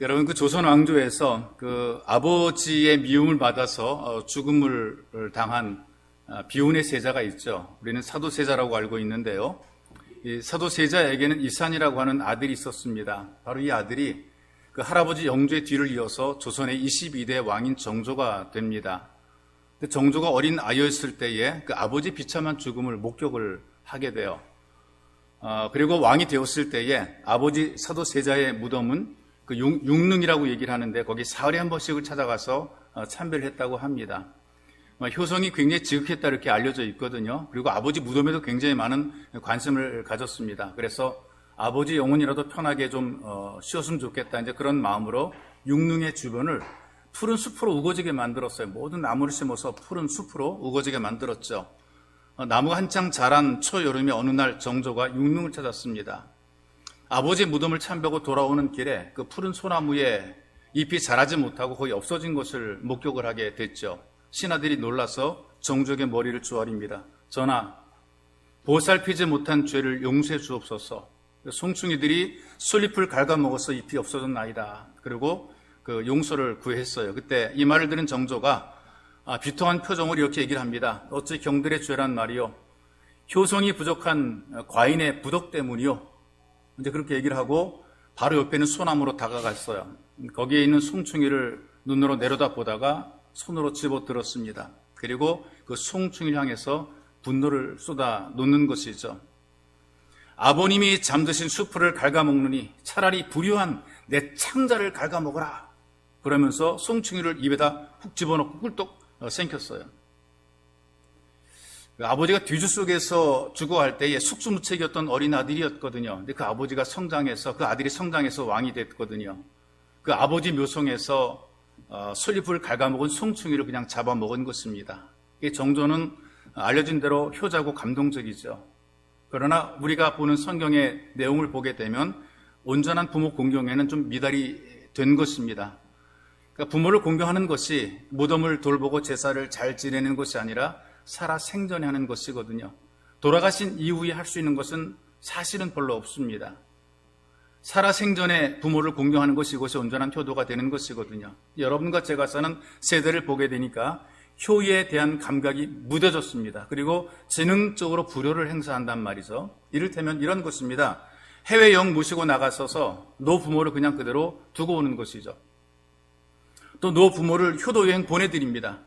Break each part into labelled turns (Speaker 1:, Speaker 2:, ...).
Speaker 1: 여러분, 그 조선 왕조에서 그 아버지의 미움을 받아서 죽음을 당한 비운의 세자가 있죠. 우리는 사도세자라고 알고 있는데요. 이 사도세자에게는 이산이라고 하는 아들이 있었습니다. 바로 이 아들이 그 할아버지 영조의 뒤를 이어서 조선의 22대 왕인 정조가 됩니다. 정조가 어린 아이였을 때에 그 아버지 비참한 죽음을 목격을 하게 돼요. 그리고 왕이 되었을 때에 아버지 사도세자의 무덤은 그 육릉이라고 얘기를 하는데 거기 사흘에 한 번씩을 찾아가서 참배를 했다고 합니다. 효성이 굉장히 지극했다 이렇게 알려져 있거든요. 그리고 아버지 무덤에도 굉장히 많은 관심을 가졌습니다. 그래서 아버지 영혼이라도 편하게 좀 쉬었으면 좋겠다 이제 그런 마음으로 육릉의 주변을 푸른 숲으로 우거지게 만들었어요. 모든 나무를 심어서 푸른 숲으로 우거지게 만들었죠. 나무가 한창 자란 초여름에 어느 날 정조가 육릉을 찾았습니다. 아버지 무덤을 참배하고 돌아오는 길에 그 푸른 소나무에 잎이 자라지 못하고 거의 없어진 것을 목격을 하게 됐죠. 신하들이 놀라서 정조에게 머리를 조아립니다. 전하, 보살피지 못한 죄를 용서해 주옵소서. 송충이들이 솔잎을 갉아먹어서 잎이 없어졌나이다. 그리고 그 용서를 구했어요. 그때 이 말을 들은 정조가 비통한 표정으로 이렇게 얘기를 합니다. 어찌 경들의 죄란 말이요, 효성이 부족한 과인의 부덕 때문이요. 이제 그렇게 얘기를 하고 바로 옆에 있는 소나무로 다가갔어요. 거기에 있는 송충이를 눈으로 내려다 보다가 손으로 집어들었습니다. 그리고 그 송충이를 향해서 분노를 쏟아 놓는 것이죠. 아버님이 잠드신 수풀을 갉아먹느니 차라리 불효한 내 창자를 갉아먹어라. 그러면서 송충이를 입에다 훅 집어넣고 꿀떡 생겼어요. 아버지가 뒤주 속에서 죽어갈 때에 숙주무책이었던 어린 아들이었거든요. 근데 그 아버지가 성장해서, 그 아들이 성장해서 왕이 됐거든요. 그 아버지 묘성에서 솔잎을 갉아먹은 송충이를 그냥 잡아먹은 것입니다. 정조는 알려진 대로 효자고 감동적이죠. 그러나 우리가 보는 성경의 내용을 보게 되면 온전한 부모 공경에는 좀 미달이 된 것입니다. 그러니까 부모를 공경하는 것이 무덤을 돌보고 제사를 잘 지내는 것이 아니라 살아 생전에 하는 것이거든요. 돌아가신 이후에 할 수 있는 것은 사실은 별로 없습니다. 살아 생전에 부모를 공경하는 것이 이것이 온전한 효도가 되는 것이거든요. 여러분과 제가 사는 세대를 보게 되니까 효에 대한 감각이 무뎌졌습니다. 그리고 지능적으로 불효를 행사한단 말이죠. 이를테면 이런 것입니다. 해외여행 모시고 나가서서 노부모를 그냥 그대로 두고 오는 것이죠. 또 노부모를 효도여행 보내드립니다.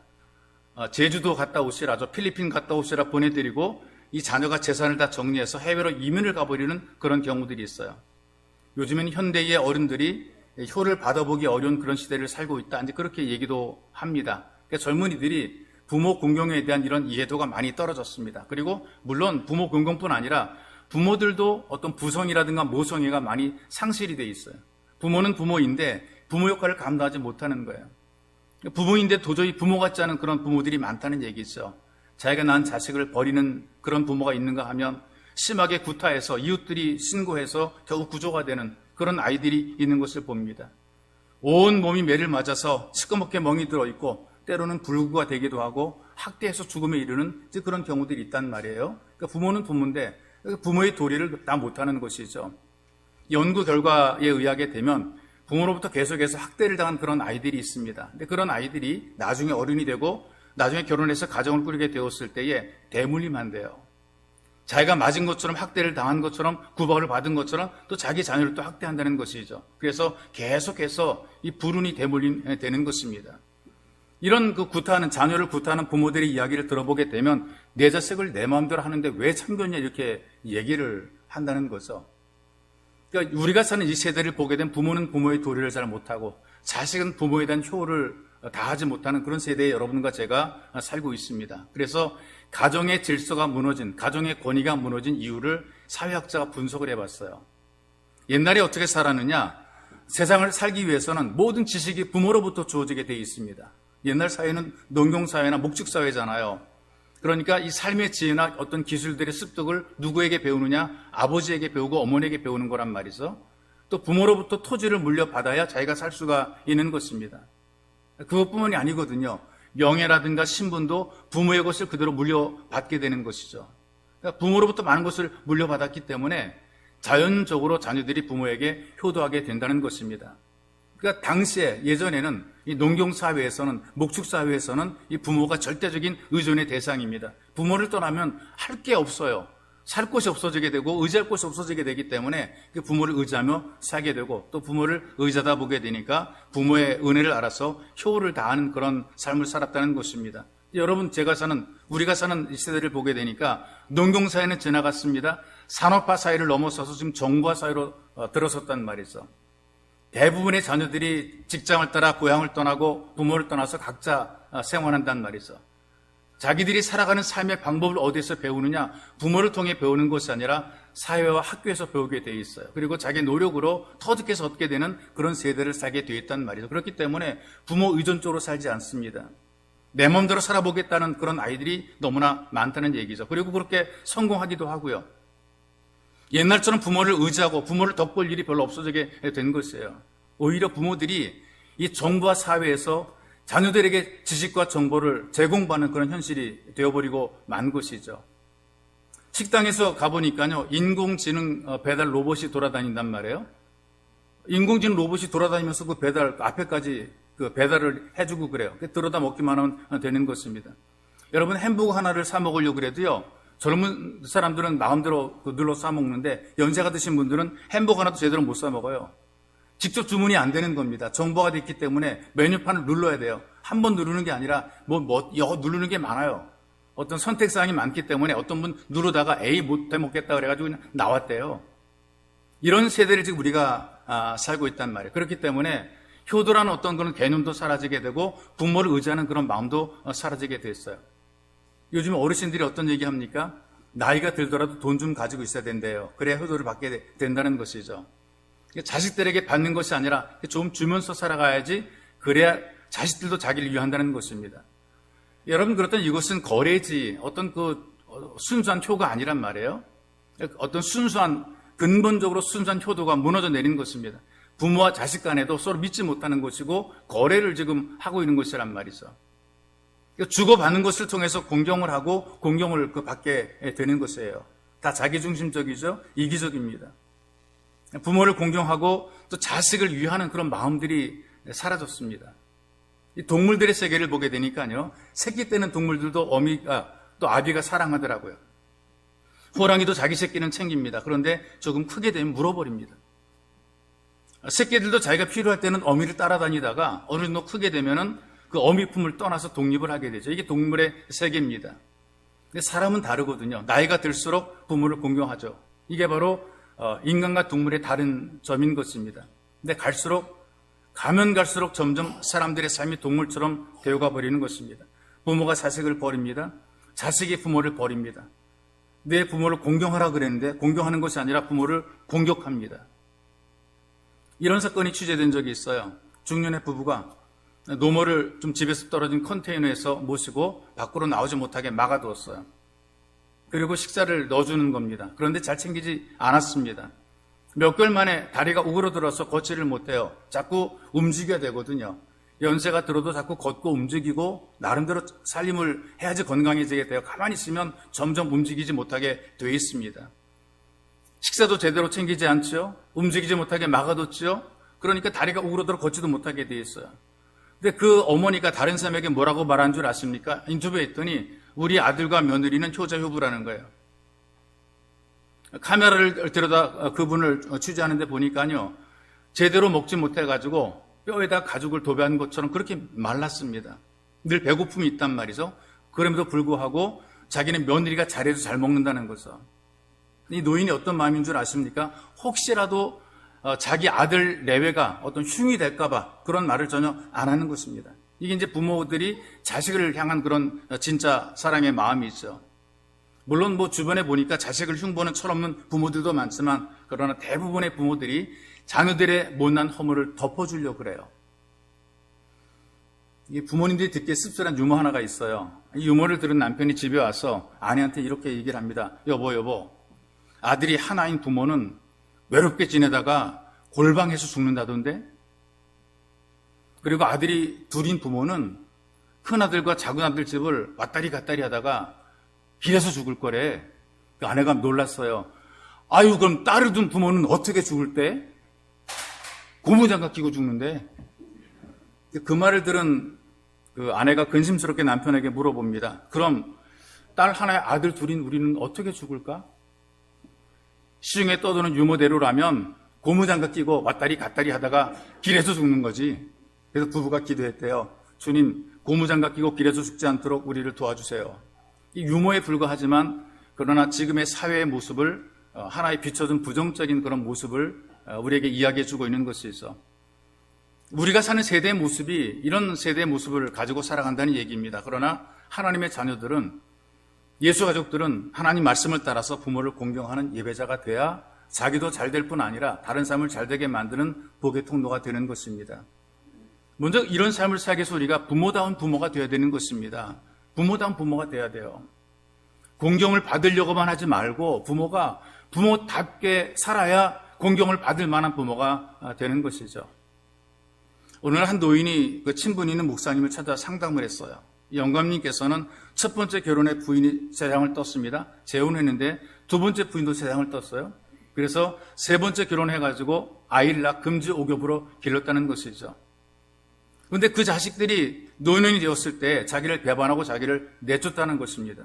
Speaker 1: 제주도 갔다 오시라죠. 필리핀 갔다 오시라 보내드리고 이 자녀가 재산을 다 정리해서 해외로 이민을 가버리는 그런 경우들이 있어요. 요즘엔 현대의 어른들이 효를 받아보기 어려운 그런 시대를 살고 있다. 이제 그렇게 얘기도 합니다. 그러니까 젊은이들이 부모 공경에 대한 이런 이해도가 많이 떨어졌습니다. 그리고 물론 부모 공경뿐 아니라 부모들도 어떤 부성이라든가 모성애가 많이 상실이 돼 있어요. 부모는 부모인데 부모 역할을 감당하지 못하는 거예요. 부모인데 도저히 부모 같지 않은 그런 부모들이 많다는 얘기죠. 자기가 낳은 자식을 버리는 그런 부모가 있는가 하면 심하게 구타해서 이웃들이 신고해서 겨우 구조가 되는 그런 아이들이 있는 것을 봅니다. 온 몸이 매를 맞아서 시꺼멓게 멍이 들어있고 때로는 불구가 되기도 하고 학대해서 죽음에 이르는 그런 경우들이 있단 말이에요. 그러니까 부모는 부모인데 부모의 도리를 다 못하는 것이죠. 연구 결과에 의하게 되면 부모로부터 계속해서 학대를 당한 그런 아이들이 있습니다. 근데 그런 아이들이 나중에 어른이 되고 나중에 결혼해서 가정을 꾸리게 되었을 때에 대물림한대요. 자기가 맞은 것처럼 학대를 당한 것처럼 구박을 받은 것처럼 또 자기 자녀를 또 학대한다는 것이죠. 그래서 계속해서 이 불운이 대물림되는 것입니다. 이런 그 구타하는 자녀를 구타하는 부모들의 이야기를 들어보게 되면 내 자식을 내 마음대로 하는데 왜 참견냐 이렇게 얘기를 한다는 거죠. 그러니까 우리가 사는 이 세대를 보게 되면 부모는 부모의 도리를 잘 못하고 자식은 부모에 대한 효를 다하지 못하는 그런 세대에 여러분과 제가 살고 있습니다. 그래서 가정의 질서가 무너진, 가정의 권위가 무너진 이유를 사회학자가 분석을 해봤어요. 옛날에 어떻게 살았느냐? 세상을 살기 위해서는 모든 지식이 부모로부터 주어지게 되어 있습니다. 옛날 사회는 농경사회나 목축사회잖아요. 그러니까 이 삶의 지혜나 어떤 기술들의 습득을 누구에게 배우느냐? 아버지에게 배우고 어머니에게 배우는 거란 말이죠. 또 부모로부터 토지를 물려받아야 자기가 살 수가 있는 것입니다. 그것뿐만이 아니거든요. 명예라든가 신분도 부모의 것을 그대로 물려받게 되는 것이죠. 그러니까 부모로부터 많은 것을 물려받았기 때문에 자연적으로 자녀들이 부모에게 효도하게 된다는 것입니다. 그러니까 당시에 예전에는 이 농경사회에서는, 목축사회에서는 이 부모가 절대적인 의존의 대상입니다. 부모를 떠나면 할 게 없어요. 살 곳이 없어지게 되고 의지할 곳이 없어지게 되기 때문에 그 부모를 의지하며 살게 되고 또 부모를 의지하다 보게 되니까 부모의 은혜를 알아서 효를 다하는 그런 삶을 살았다는 것입니다. 여러분, 우리가 사는 이 세대를 보게 되니까 농경사회는 지나갔습니다. 산업화 사회를 넘어서서 지금 정보화 사회로 들어섰단 말이죠. 대부분의 자녀들이 직장을 따라 고향을 떠나고 부모를 떠나서 각자 생활한단 말이죠. 자기들이 살아가는 삶의 방법을 어디서 배우느냐? 부모를 통해 배우는 것이 아니라 사회와 학교에서 배우게 돼 있어요. 그리고 자기 노력으로 터득해서 얻게 되는 그런 세대를 살게 돼 있단 말이죠. 그렇기 때문에 부모 의존적으로 살지 않습니다. 내 마음대로 살아보겠다는 그런 아이들이 너무나 많다는 얘기죠. 그리고 그렇게 성공하기도 하고요. 옛날처럼 부모를 의지하고 부모를 덕볼 일이 별로 없어지게 된 것이에요. 오히려 부모들이 이 정부와 사회에서 자녀들에게 지식과 정보를 제공받는 그런 현실이 되어버리고 만 것이죠. 식당에서 가보니까요, 인공지능 배달 로봇이 돌아다닌단 말이에요. 인공지능 로봇이 돌아다니면서 그 배달, 앞에까지 그 배달을 해주고 그래요. 들어다 먹기만 하면 되는 것입니다. 여러분, 햄버거 하나를 사 먹으려고 그래도요, 젊은 사람들은 마음대로 눌러 사 먹는데 연세가 드신 분들은 햄버거 하나도 제대로 못 사 먹어요. 직접 주문이 안 되는 겁니다. 정보가 됐기 때문에 메뉴판을 눌러야 돼요. 한 번 누르는 게 아니라 여러 누르는 게 많아요. 어떤 선택사항이 많기 때문에 어떤 분 누르다가 에이 못 해먹겠다 그래가지고 그냥 나왔대요. 이런 세대를 지금 우리가 살고 있단 말이에요. 그렇기 때문에 효도라는 어떤 그런 개념도 사라지게 되고 부모를 의지하는 그런 마음도 사라지게 됐어요. 요즘 어르신들이 어떤 얘기 합니까? 나이가 들더라도 돈 좀 가지고 있어야 된대요. 그래야 효도를 받게 된다는 것이죠. 자식들에게 받는 것이 아니라 좀 주면서 살아가야지, 그래야 자식들도 자기를 위한다는 것입니다. 여러분, 그렇다면 이것은 거래지 어떤 그 순수한 효가 아니란 말이에요. 어떤 근본적으로 순수한 효도가 무너져 내린 것입니다. 부모와 자식 간에도 서로 믿지 못하는 것이고 거래를 지금 하고 있는 것이란 말이죠. 주고받는 것을 통해서 공경을 하고 공경을 받게 되는 것이에요. 다 자기중심적이죠. 이기적입니다. 부모를 공경하고 또 자식을 위하는 그런 마음들이 사라졌습니다. 이 동물들의 세계를 보게 되니까요, 새끼 때는 동물들도 어미가 또 아비가 사랑하더라고요. 호랑이도 자기 새끼는 챙깁니다. 그런데 조금 크게 되면 물어버립니다. 새끼들도 자기가 필요할 때는 어미를 따라다니다가 어느 정도 크게 되면은 그 어미 품을 떠나서 독립을 하게 되죠. 이게 동물의 세계입니다. 근데 사람은 다르거든요. 나이가 들수록 부모를 공경하죠. 이게 바로 인간과 동물의 다른 점인 것입니다. 근데 가면 갈수록 점점 사람들의 삶이 동물처럼 되어가 버리는 것입니다. 부모가 자식을 버립니다. 자식이 부모를 버립니다. 내 부모를 공경하라 그랬는데 공경하는 것이 아니라 부모를 공격합니다. 이런 사건이 취재된 적이 있어요. 중년의 부부가 노모를 좀 집에서 떨어진 컨테이너에서 모시고 밖으로 나오지 못하게 막아두었어요. 그리고 식사를 넣어주는 겁니다. 그런데 잘 챙기지 않았습니다. 몇 개월 만에 다리가 우그러들어서 걷지를 못해요. 자꾸 움직여야 되거든요. 연세가 들어도 자꾸 걷고 움직이고 나름대로 살림을 해야지 건강해지게 돼요. 가만히 있으면 점점 움직이지 못하게 되어 있습니다. 식사도 제대로 챙기지 않죠. 움직이지 못하게 막아뒀죠. 그러니까 다리가 우그러들어 걷지도 못하게 되어 있어요. 근데 그 어머니가 다른 사람에게 뭐라고 말한 줄 아십니까? 인터뷰에 했더니 우리 아들과 며느리는 효자효부라는 거예요. 카메라를 들여다 그분을 취재하는데 보니까요, 제대로 먹지 못해가지고 뼈에다 가죽을 도배한 것처럼 그렇게 말랐습니다. 늘 배고픔이 있단 말이죠. 그럼에도 불구하고 자기는 며느리가 잘해도 잘 먹는다는 거죠. 이 노인이 어떤 마음인 줄 아십니까? 혹시라도 자기 아들 내외가 어떤 흉이 될까봐 그런 말을 전혀 안 하는 것입니다. 이게 이제 부모들이 자식을 향한 그런 진짜 사랑의 마음이죠. 물론 주변에 보니까 자식을 흉보는 철없는 부모들도 많지만, 그러나 대부분의 부모들이 자녀들의 못난 허물을 덮어주려고 그래요. 이 부모님들이 듣기에 씁쓸한 유머 하나가 있어요. 이 유머를 들은 남편이 집에 와서 아내한테 이렇게 얘기를 합니다. 여보, 아들이 하나인 부모는 외롭게 지내다가 골방에서 죽는다던데? 그리고 아들이 둘인 부모는 큰아들과 작은아들 집을 왔다리 갔다리 하다가 길에서 죽을 거래. 그 아내가 놀랐어요. 아유, 그럼 딸을 둔 부모는 어떻게 죽을 때? 고무장갑 끼고 죽는데 그 말을 들은 그 아내가 근심스럽게 남편에게 물어봅니다. 그럼 딸 하나에 아들 둘인 우리는 어떻게 죽을까? 시중에 떠도는 유머대로라면 고무장갑 끼고 왔다리 갔다리 하다가 길에서 죽는 거지. 그래서 부부가 기도했대요. 주님, 고무장갑 끼고 길에서 죽지 않도록 우리를 도와주세요. 이 유머에 불과하지만 그러나 지금의 사회의 모습을 하나의 비춰준 부정적인 그런 모습을 우리에게 이야기해 주고 있는 것이 있어. 우리가 사는 세대의 모습이 이런 세대의 모습을 가지고 살아간다는 얘기입니다. 그러나 하나님의 자녀들은, 예수 가족들은 하나님 말씀을 따라서 부모를 공경하는 예배자가 돼야 자기도 잘 될 뿐 아니라 다른 삶을 잘 되게 만드는 복의 통로가 되는 것입니다. 먼저 이런 삶을 살기 위해서 우리가 부모다운 부모가 되어야 되는 것입니다. 부모다운 부모가 돼야 돼요. 공경을 받으려고만 하지 말고 부모가 부모답게 살아야 공경을 받을 만한 부모가 되는 것이죠. 오늘 한 노인이 그 친분이 있는 목사님을 찾아 상담을 했어요. 영감님께서는 첫 번째 결혼에 부인이 세상을 떴습니다. 재혼했는데 두 번째 부인도 세상을 떴어요. 그래서 세 번째 결혼해가지고 아이를 낳아 금지 오겹으로 길렀다는 것이죠. 그런데 그 자식들이 노인이 되었을 때 자기를 배반하고 자기를 내쫓다는 것입니다.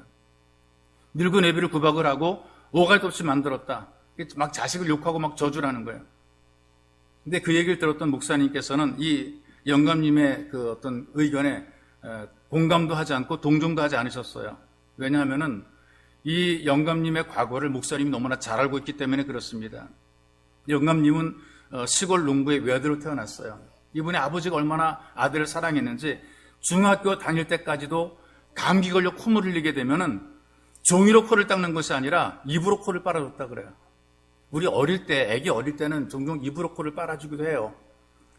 Speaker 1: 늙은 애비를 구박을 하고 오갈도 없이 만들었다. 막 자식을 욕하고 막 저주라는 거예요. 근데 그 얘기를 들었던 목사님께서는 이 영감님의 그 어떤 의견에 공감도 하지 않고 동정도 하지 않으셨어요. 왜냐하면은 이 영감님의 과거를 목사님이 너무나 잘 알고 있기 때문에 그렇습니다. 영감님은 시골 농부의 외아들로 태어났어요. 이분의 아버지가 얼마나 아들을 사랑했는지 중학교 다닐 때까지도 감기 걸려 콧물 흘리게 되면은 종이로 코를 닦는 것이 아니라 입으로 코를 빨아줬다 그래요. 우리 어릴 때, 애기 어릴 때는 종종 입으로 코를 빨아주기도 해요.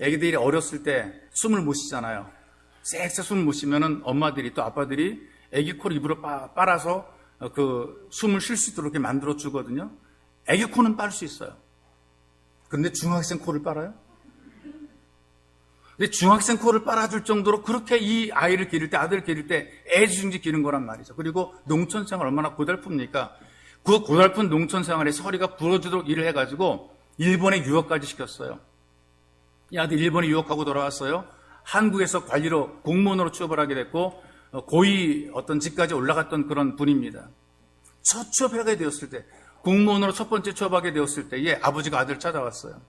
Speaker 1: 애기들이 어렸을 때 숨을 못 쉬잖아요. 쌕쌕 숨을 못 쉬면은 엄마들이 또 아빠들이 애기 코를 입으로 빨아서 그 숨을 쉴 수 있도록 이렇게 만들어 주거든요. 애기 코는 빨 수 있어요. 그런데 중학생 코를 빨아요? 근데 중학생 코를 빨아줄 정도로 그렇게 이 아이를 기를 때, 아들을 기를 때 애지중지 기른 거란 말이죠. 그리고 농촌 생활 얼마나 고달픕니까? 그 고달픈 농촌 생활에서 허리가 부러지도록 일을 해가지고 일본에 유학까지 시켰어요. 이 아들 일본에 유학하고 돌아왔어요. 한국에서 관리로 공무원으로 취업을 하게 됐고 고위 어떤 직까지 올라갔던 그런 분입니다. 첫 취업하게 되었을 때, 공무원으로 첫 번째 취업하게 되었을 때에 아버지가 아들을 찾아왔어요.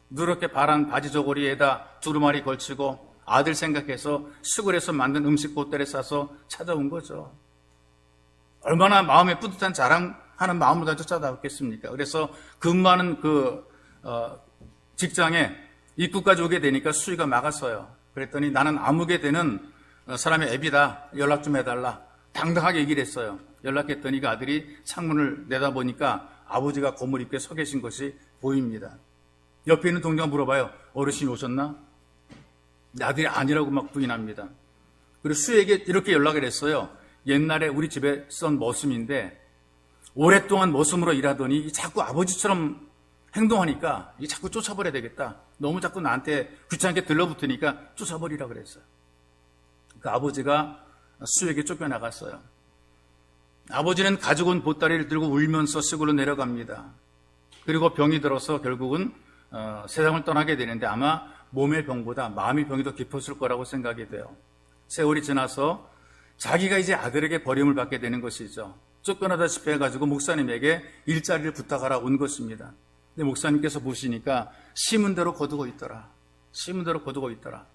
Speaker 1: 누렇게 파란 바지 저고리에다 두루마리 걸치고 아들 생각해서 시골에서 만든 음식 보따리 싸서 찾아온 거죠. 얼마나 마음에 뿌듯한 자랑하는 마음으로 다 찾아왔겠습니까? 그래서 근무하는 그 직장에 입구까지 오게 되니까 수위가 막았어요. 그랬더니 나는 아무개 되는 사람의 애비다. 연락 좀 해달라. 당당하게 얘기를 했어요. 연락했더니 그 아들이 창문을 내다보니까 아버지가 고물 입게 서 계신 것이 보입니다. 옆에 있는 동료가 물어봐요. 어르신이 오셨나? 아들이 아니라고 막 부인합니다. 그리고 수에게 이렇게 연락을 했어요. 옛날에 우리 집에 쓰던 머슴인데 오랫동안 머슴으로 일하더니 자꾸 아버지처럼 행동하니까 자꾸 쫓아버려야 되겠다. 너무 자꾸 나한테 귀찮게 들러붙으니까 쫓아버리라 그랬어요. 그 아버지가 수에게 쫓겨나갔어요. 아버지는 가지고 온 보따리를 들고 울면서 시골로 내려갑니다. 그리고 병이 들어서 결국은 세상을 떠나게 되는데 아마 몸의 병보다 마음의 병이 더 깊었을 거라고 생각이 돼요. 세월이 지나서 자기가 이제 아들에게 버림을 받게 되는 것이죠. 쫓겨나다시피 해가지고 목사님에게 일자리를 부탁하라 온 것입니다. 근데 목사님께서 보시니까 심은 대로 거두고 있더라. 심은 대로 거두고 있더라.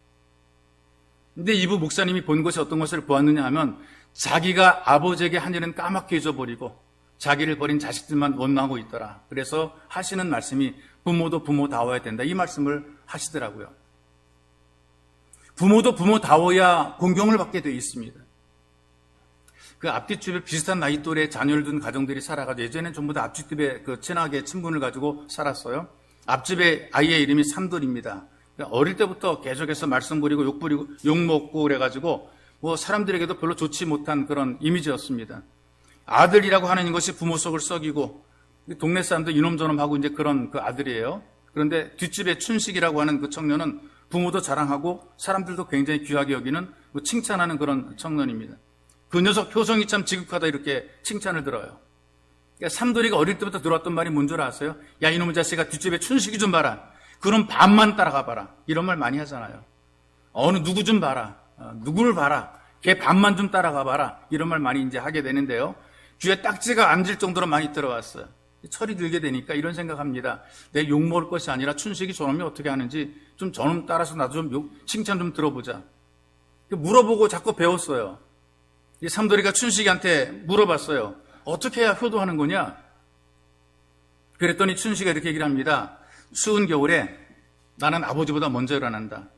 Speaker 1: 근데 이부 목사님이 본 것이 어떤 것을 보았느냐 하면 자기가 아버지에게 한 일은 까맣게 잊어버리고 자기를 버린 자식들만 원망하고 있더라. 그래서 하시는 말씀이 부모도 부모다워야 된다. 이 말씀을 하시더라고요. 부모도 부모다워야 공경을 받게 되어 있습니다. 그 앞뒷집에 비슷한 나이 또래 자녀를 둔 가정들이 살아가지고 예전엔 전부 다 앞집에 그 친하게 친분을 가지고 살았어요. 앞집의 아이의 이름이 삼돌입니다. 어릴 때부터 계속해서 말씀 부리고 욕 부리고 욕 먹고 그래가지고 뭐 사람들에게도 별로 좋지 못한 그런 이미지였습니다. 아들이라고 하는 것이 부모 속을 썩이고 동네 사람들 이놈저놈 하고 이제 그런 그 아들이에요. 그런데 뒷집의 춘식이라고 하는 그 청년은 부모도 자랑하고 사람들도 굉장히 귀하게 여기는 뭐 칭찬하는 그런 청년입니다. 그 녀석 효성이 참 지극하다 이렇게 칭찬을 들어요. 그러니까 삼돌이가 어릴 때부터 들어왔던 말이 뭔 줄 아세요? 야 이놈의 자식아 뒷집에 춘식이 좀 봐라. 그럼 반만 따라가 봐라. 이런 말 많이 하잖아요. 어느 누구 좀 봐라. 누구를 봐라. 걔 반만 좀 따라가 봐라. 이런 말 많이 이제 하게 되는데요. 귀에 딱지가 앉을 정도로 많이 들어왔어요. 철이 들게 되니까 이런 생각합니다. 내 욕먹을 것이 아니라 춘식이 저놈이 어떻게 하는지 좀 저놈 따라서 나도 좀 칭찬 좀 들어보자. 물어보고 자꾸 배웠어요. 이 삼돌이가 춘식이한테 물어봤어요. 어떻게 해야 효도하는 거냐? 그랬더니 춘식이가 이렇게 얘기를 합니다. 추운 겨울에 나는 아버지보다 먼저 일어난다.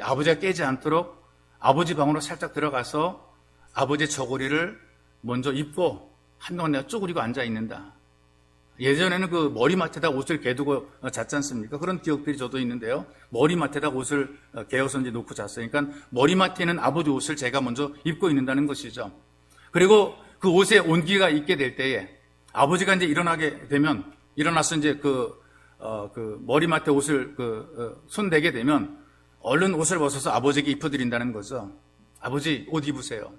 Speaker 1: 아버지가 깨지 않도록 아버지 방으로 살짝 들어가서 아버지의 저고리를 먼저 입고 한동안 내가 쪼그리고 앉아 있는다. 예전에는 그 머리맡에다 옷을 개두고 잤지 않습니까? 그런 기억들이 저도 있는데요. 머리맡에다 옷을 개어서 이제 놓고 잤어요. 그러니까 머리맡에는 아버지 옷을 제가 먼저 입고 있는다는 것이죠. 그리고 그 옷에 온기가 있게 될 때에 아버지가 이제 일어나게 되면, 일어나서 이제 그 머리맡에 옷을 손대게 되면 얼른 옷을 벗어서 아버지에게 입혀드린다는 거죠. 아버지, 옷 입으세요.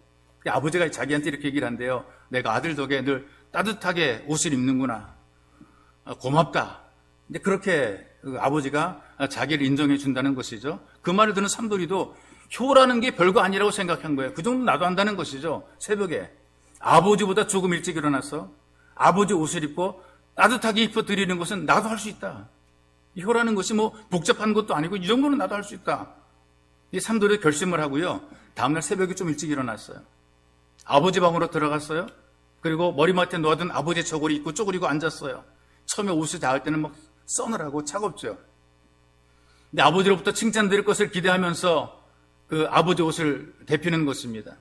Speaker 1: 아버지가 자기한테 이렇게 얘기를 한대요. 내가 아들 덕에 늘 따뜻하게 옷을 입는구나. 고맙다. 이제 그렇게 아버지가 자기를 인정해 준다는 것이죠. 그 말을 듣는 삼돌이도 효라는 게 별거 아니라고 생각한 거예요. 그 정도 나도 한다는 것이죠. 새벽에 아버지보다 조금 일찍 일어나서 아버지 옷을 입고 따뜻하게 입혀드리는 것은 나도 할 수 있다. 이 효라는 것이 뭐 복잡한 것도 아니고 이 정도는 나도 할 수 있다. 이 삼돌이 결심을 하고요. 다음날 새벽에 좀 일찍 일어났어요. 아버지 방으로 들어갔어요. 그리고 머리맡에 놓아둔 아버지의 저고리 입고 쪼그리고 앉았어요. 처음에 옷을 닿을 때는 막 서늘하고 차갑죠. 근데 아버지로부터 칭찬드릴 것을 기대하면서 그 아버지 옷을 데피는 것입니다.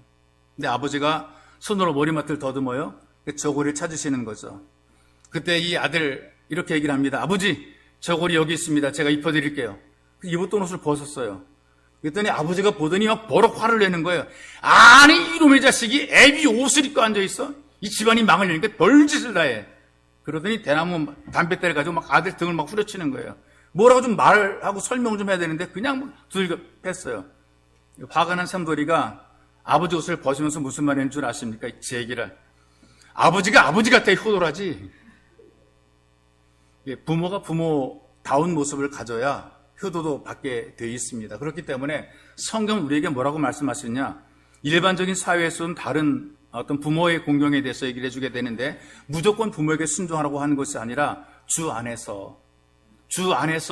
Speaker 1: 근데 아버지가 손으로 머리맡을 더듬어요. 그 저고리를 찾으시는 거죠. 그때 이 아들 이렇게 얘기를 합니다. 아버지, 저고리 여기 있습니다. 제가 입혀드릴게요. 입었던 옷을 벗었어요. 그랬더니 아버지가 보더니 막 버럭 화를 내는 거예요. 아니, 이놈의 자식이 애비 옷을 입고 앉아있어? 이 집안이 망을 내니까 별짓을 다 해. 그러더니 대나무 담뱃대를 가지고 막 아들 등을 막 후려치는 거예요. 뭐라고 좀 말하고 설명 좀 해야 되는데 그냥 두들겨 팼어요. 화가 난 삼돌이가 아버지 옷을 벗으면서 무슨 말을 했는 줄 아십니까? 제 얘기를. 아버지가 아버지 같아 효도라지. 부모가 부모다운 모습을 가져야 효도도 받게 되어 있습니다. 그렇기 때문에 성경은 우리에게 뭐라고 말씀하시느냐? 일반적인 사회에서는 다른 어떤 부모의 공경에 대해서 얘기를 해주게 되는데 무조건 부모에게 순종하라고 하는 것이 아니라 주 안에서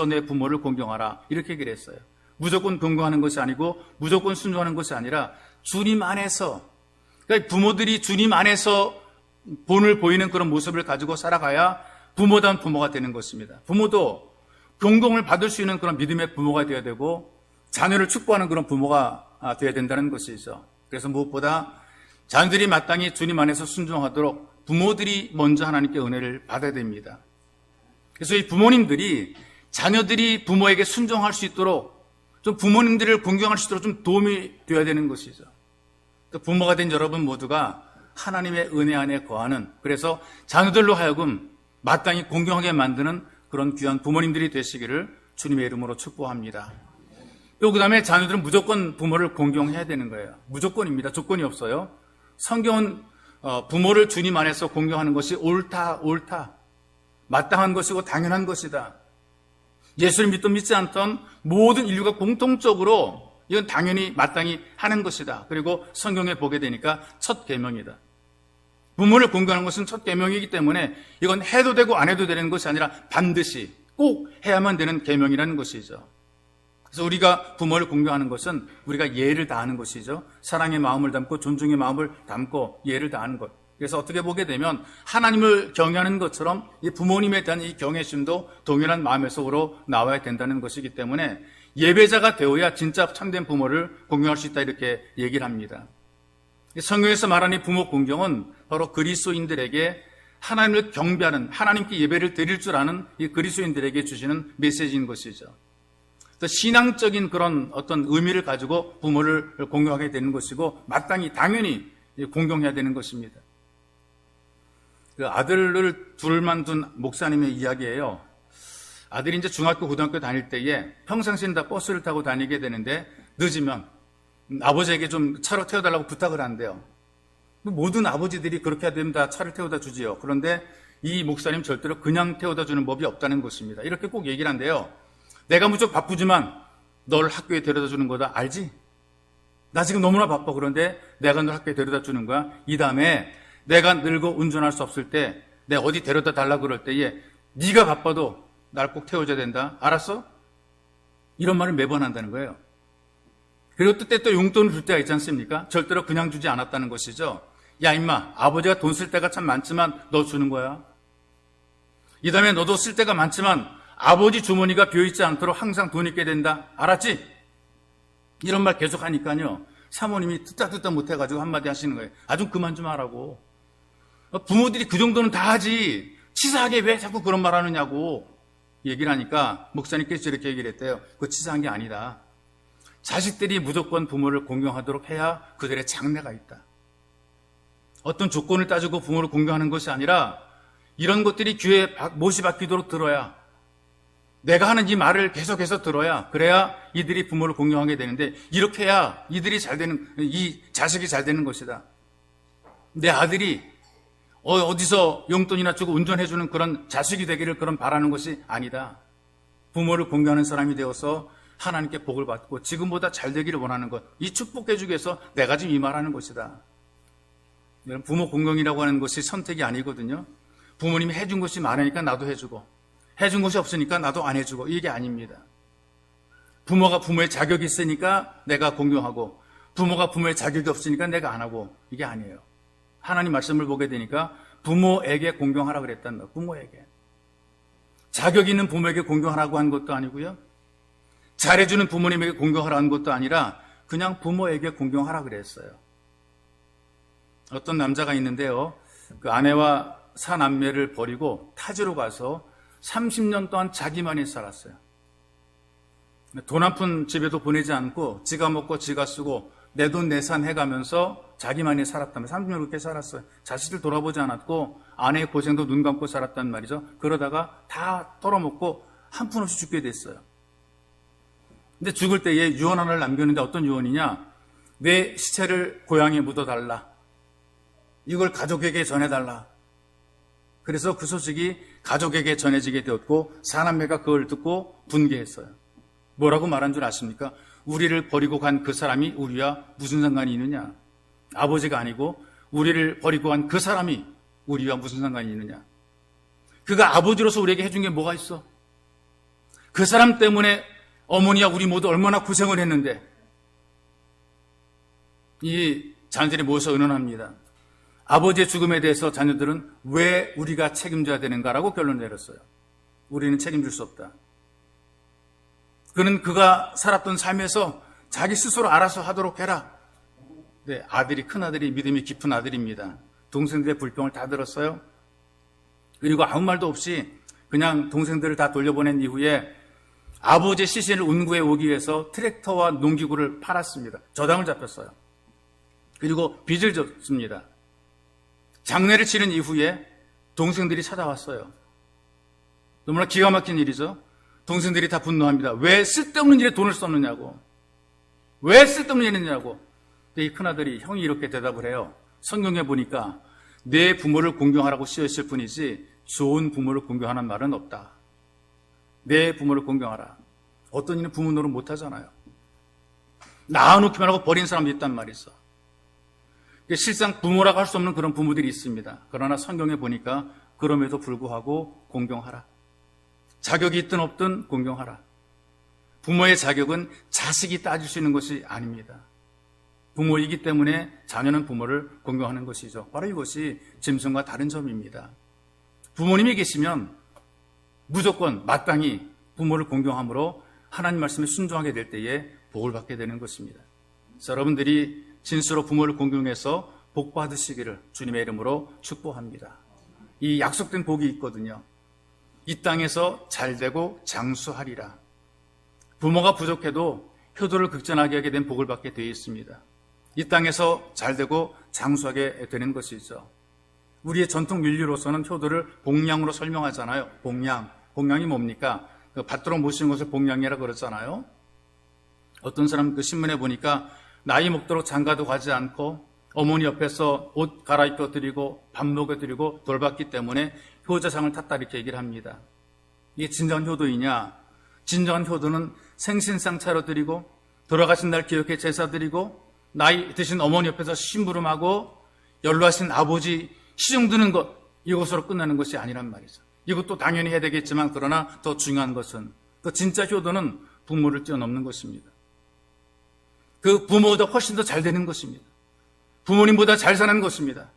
Speaker 1: 내 부모를 공경하라 이렇게 얘기를 했어요. 무조건 공경하는 것이 아니고 무조건 순종하는 것이 아니라 주님 안에서, 그러니까 부모들이 주님 안에서 본을 보이는 그런 모습을 가지고 살아가야 부모다운 부모가 되는 것입니다. 부모도 공경을 받을 수 있는 그런 믿음의 부모가 되어야 되고 자녀를 축복하는 그런 부모가 되어야 된다는 것이죠. 그래서 무엇보다 자녀들이 마땅히 주님 안에서 순종하도록 부모들이 먼저 하나님께 은혜를 받아야 됩니다. 그래서 이 부모님들이 자녀들이 부모에게 순종할 수 있도록 좀 부모님들을 공경할 수 있도록 좀 도움이 되어야 되는 것이죠. 또 부모가 된 여러분 모두가 하나님의 은혜 안에 거하는, 그래서 자녀들로 하여금 마땅히 공경하게 만드는 그런 귀한 부모님들이 되시기를 주님의 이름으로 축복합니다. 또 그 다음에 자녀들은 무조건 부모를 공경해야 되는 거예요. 무조건입니다. 조건이 없어요. 성경은 부모를 주님 안에서 공경하는 것이 옳다, 마땅한 것이고 당연한 것이다. 예수를 믿든 믿지 않던 모든 인류가 공통적으로 이건 당연히 마땅히 하는 것이다. 그리고 성경에 보게 되니까 첫 계명이다. 부모를 공경하는 것은 첫 계명이기 때문에 이건 해도 되고 안 해도 되는 것이 아니라 반드시 꼭 해야만 되는 계명이라는 것이죠. 그래서 우리가 부모를 공경하는 것은 우리가 예를 다하는 것이죠. 사랑의 마음을 담고 존중의 마음을 담고 예를 다하는 것. 그래서 어떻게 보게 되면 하나님을 경외하는 것처럼 이 부모님에 대한 이 경외심도 동일한 마음의 속으로 나와야 된다는 것이기 때문에 예배자가 되어야 진짜 참된 부모를 공경할 수 있다 이렇게 얘기를 합니다. 성경에서 말하는 부모 공경은 바로 그리스도인들에게 하나님을 경배하는, 하나님께 예배를 드릴 줄 아는 이 그리스도인들에게 주시는 메시지인 것이죠. 또 신앙적인 그런 어떤 의미를 가지고 부모를 공경하게 되는 것이고 마땅히 당연히 공경해야 되는 것입니다. 그 아들을 둘만 둔 목사님의 이야기예요. 아들이 이제 중학교, 고등학교 다닐 때에 평상시엔 다 버스를 타고 다니게 되는데 늦으면 아버지에게 좀 차로 태워달라고 부탁을 한대요. 모든 아버지들이 그렇게 되면 다 차를 태워다 주지요. 그런데 이 목사님 절대로 그냥 태워다 주는 법이 없다는 것입니다. 이렇게 꼭 얘기를 한대요. 내가 무척 바쁘지만 널 학교에 데려다 주는 거다. 알지? 나 지금 너무나 바빠. 그런데 내가 널 학교에 데려다 주는 거야. 이 다음에 내가 늙어 운전할 수 없을 때 내가 어디 데려다 달라 그럴 때에 네가 바빠도 날 꼭 태워줘야 된다. 알았어? 이런 말을 매번 한다는 거예요. 그리고 또 또 용돈을 줄 때가 있지 않습니까? 절대로 그냥 주지 않았다는 것이죠. 야 임마, 아버지가 돈 쓸 때가 참 많지만 너 주는 거야. 이 다음에 너도 쓸 때가 많지만 아버지 주머니가 비어있지 않도록 항상 돈 있게 된다. 알았지? 이런 말 계속 하니까요. 사모님이 듣다 못해가지고 한마디 하시는 거예요. 아, 좀 그만 좀 하라고. 부모들이 그 정도는 다 하지. 치사하게 왜 자꾸 그런 말 하느냐고 얘기를 하니까 목사님께서 이렇게 얘기를 했대요. 그거 치사한 게 아니다. 자식들이 무조건 부모를 공경하도록 해야 그들의 장래가 있다. 어떤 조건을 따지고 부모를 공경하는 것이 아니라 이런 것들이 귀에 못이 박히도록 들어야, 내가 하는 이 말을 계속해서 들어야, 그래야 이들이 부모를 공경하게 되는데, 이렇게 해야 이들이 잘 되는, 이 자식이 잘 되는 것이다. 내 아들이 어디서 용돈이나 주고 운전해주는 그런 자식이 되기를 그런 바라는 것이 아니다. 부모를 공경하는 사람이 되어서 하나님께 복을 받고 지금보다 잘 되기를 원하는 것, 이 축복해주기 위해서 내가 지금 이 말하는 것이다. 부모 공경이라고 하는 것이 선택이 아니거든요. 부모님이 해준 것이 많으니까 나도 해주고, 해준 것이 없으니까 나도 안 해주고, 이게 아닙니다. 부모가 부모의 자격이 있으니까 내가 공경하고, 부모가 부모의 자격이 없으니까 내가 안 하고, 이게 아니에요. 하나님 말씀을 보게 되니까 부모에게 공경하라 그랬단 말이에요. 부모에게. 자격 있는 부모에게 공경하라고 한 것도 아니고요. 잘해주는 부모님에게 공경하라는 것도 아니라 그냥 부모에게 공경하라 그랬어요. 어떤 남자가 있는데요. 그 아내와 사남매를 버리고 타지로 가서 30년 동안 자기만이 살았어요. 돈 한 푼 집에도 보내지 않고 지가 먹고 지가 쓰고 내 돈 내산 해가면서 자기만이 살았다면 30년 그렇게 살았어요. 자식들 돌아보지 않았고 아내의 고생도 눈 감고 살았단 말이죠. 그러다가 다 털어먹고 한 푼 없이 죽게 됐어요. 근데 죽을 때에 유언 하나를 남겼는데 어떤 유언이냐? 내 시체를 고향에 묻어달라. 이걸 가족에게 전해달라. 그래서 그 소식이 가족에게 전해지게 되었고 사남매가 그걸 듣고 분개했어요. 뭐라고 말한 줄 아십니까? 우리를 버리고 간 그 사람이 우리와 무슨 상관이 있느냐? 아버지가 아니고 우리를 버리고 간 그 사람이 우리와 무슨 상관이 있느냐? 그가 아버지로서 우리에게 해준 게 뭐가 있어? 그 사람 때문에 어머니와 우리 모두 얼마나 고생을 했는데, 이 자녀들이 모여서 의논합니다. 아버지의 죽음에 대해서 자녀들은 왜 우리가 책임져야 되는가라고 결론을 내렸어요. 우리는 책임질 수 없다. 그는 그가 살았던 삶에서 자기 스스로 알아서 하도록 해라. 네, 아들이, 큰아들이 믿음이 깊은 아들입니다. 동생들의 불평을 다 들었어요. 그리고 아무 말도 없이 그냥 동생들을 다 돌려보낸 이후에 아버지의 시신을 운구해 오기 위해서 트랙터와 농기구를 팔았습니다. 저당을 잡혔어요. 그리고 빚을 졌습니다. 장례를 치른 이후에 동생들이 찾아왔어요. 너무나 기가 막힌 일이죠. 동생들이 다 분노합니다. 왜 쓸데없는 일에 돈을 썼느냐고. 왜 쓸데없는 일을 했냐고. 근데 이 큰아들이, 형이 이렇게 대답을 해요. 성경에 보니까 내 부모를 공경하라고 쓰여있을 뿐이지 좋은 부모를 공경하는 말은 없다. 내 부모를 공경하라. 어떤 이는 부모 노릇 못하잖아요. 낳아놓기만 하고 버린 사람도 있단 말이 있어. 실상 부모라고 할 수 없는 그런 부모들이 있습니다. 그러나 성경에 보니까 그럼에도 불구하고 공경하라. 자격이 있든 없든 공경하라. 부모의 자격은 자식이 따질 수 있는 것이 아닙니다. 부모이기 때문에 자녀는 부모를 공경하는 것이죠. 바로 이것이 짐승과 다른 점입니다. 부모님이 계시면 무조건 마땅히 부모를 공경함으로 하나님 말씀에 순종하게 될 때에 복을 받게 되는 것입니다. 그래서 여러분들이 진수로 부모를 공경해서 복 받으시기를 주님의 이름으로 축복합니다. 이 약속된 복이 있거든요. 이 땅에서 잘되고 장수하리라. 부모가 부족해도 효도를 극전하게 하게 된 복을 받게 되어 있습니다. 이 땅에서 잘되고 장수하게 되는 것이죠. 우리의 전통 윤리로서는 효도를 복량으로 설명하잖아요. 복량. 복량이 뭡니까? 받들어 모시는 것을 복량이라고 그러잖아요. 어떤 사람 그 신문에 보니까 나이 먹도록 장가도 가지 않고 어머니 옆에서 옷 갈아입혀 드리고 밥 먹여 드리고 돌봤기 때문에 효자상을 탔다 이렇게 얘기를 합니다. 이게 진정한 효도이냐? 진정한 효도는 생신상 차려드리고 돌아가신 날 기억해 제사 드리고 나이 드신 어머니 옆에서 심부름하고 연로하신 아버지 시중 드는 것, 이것으로 끝나는 것이 아니란 말이죠. 이것도 당연히 해야 되겠지만 그러나 더 중요한 것은 그 진짜 효도는 부모를 뛰어넘는 것입니다. 그 부모보다 훨씬 더 잘 되는 것입니다. 부모님보다 잘 사는 것입니다.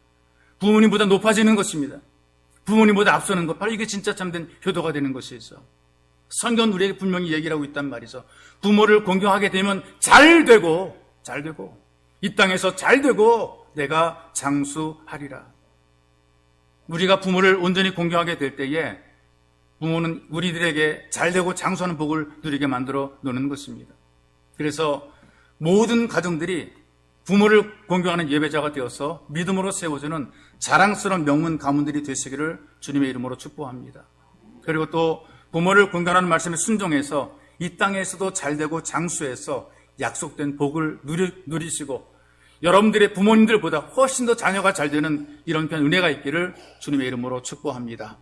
Speaker 1: 부모님보다 높아지는 것입니다. 부모님보다 앞서는 것, 바로 이게 진짜 참된 효도가 되는 것이죠. 성경은 우리에게 분명히 얘기를 하고 있단 말이죠. 부모를 공경하게 되면 잘 되고 이 땅에서 잘 되고 내가 장수하리라. 우리가 부모를 온전히 공경하게 될 때에 부모는 우리들에게 잘 되고 장수하는 복을 누리게 만들어 놓는 것입니다. 그래서 모든 가정들이 부모를 공경하는 예배자가 되어서 믿음으로 세워주는 자랑스러운 명문 가문들이 되시기를 주님의 이름으로 축복합니다. 그리고 또 부모를 공경하는 말씀에 순종해서 이 땅에서도 잘되고 장수해서 약속된 복을 누리시고 여러분들의 부모님들보다 훨씬 더 자녀가 잘 되는 이런 은혜가 있기를 주님의 이름으로 축복합니다.